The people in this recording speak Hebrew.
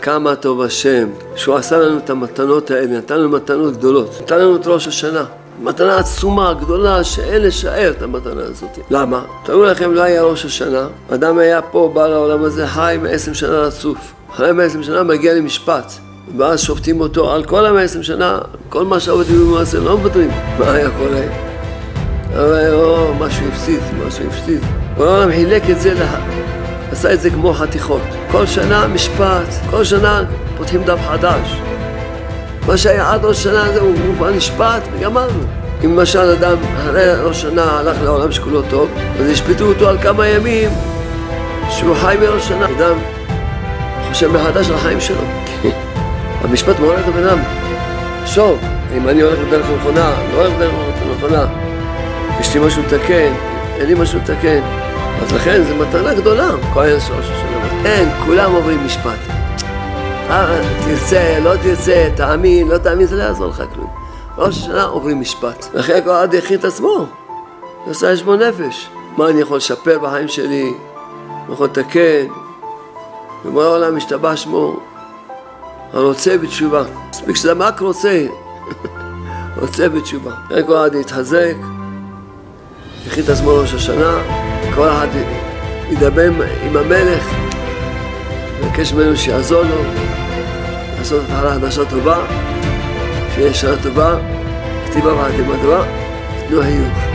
כמה טוב השם, שהוא עשה לנו את המתנות האלה, נתן לנו מתנות גדולות, נתן לנו את ראש השנה. מתנה עצומה, גדולה, שאין לשער את המתנה הזאת. למה? תראו לכם, לא היה ראש השנה, אדם היה פה, בא לעולם הזה, חי 120 שנה רצוף. אחרי 120 שנה מגיע למשפט, ואז שופטים אותו על כל 120 שנה, כל מה שעבדים במעשה, לא מוותרים. מה היה קורה? אבל משהו הפסיד. העולם חילק את זה, עשה את זה כמו חתיכות. כל שנה משפט, כל שנה פותחים דף חדש. מה שהיה עד ראש שנה הזה הוא כבר נשפט וגמרנו. אם למשל אדם אחרי ראש שנה הלך לעולם שכולו טוב, אז ישפטו אותו על כמה ימים שהוא חי מראש שנה. אדם חושב מחדש על החיים שלו. המשפט מעורר את הבן אדם. שוב, אם אני הולך בדרך נכונה, לא הולך בדרך נכונה, יש לי משהו לתקן, אין לי משהו לתקן. אז לכן זו מתנה גדולה, כהן של ראש השנה. אין, כולם עוברים משפט. תרצה, לא תרצה, תאמין, לא תאמין, זה לא יעזור לך כלום. ראש השנה עוברים משפט. ואחרי כל עד יכין את עצמו, עושה חשבון נפש. מה אני יכול לשפר בחיים שלי? אני יכול לתקן? ומה העולם משתבח שמו? הרוצה בתשובה. מספיק שזה רק רוצה. רוצה בתשובה. אחרי כל עד יתחזק, יכין את עצמו ראש השנה, כל אחד ידבר עם המלך, ובקש ממנו שיעזור לו, לעשות את התחלה חדשה טובה, שיהיה שנה טובה, כתיבה והחתימה טובה, תנו חיוך.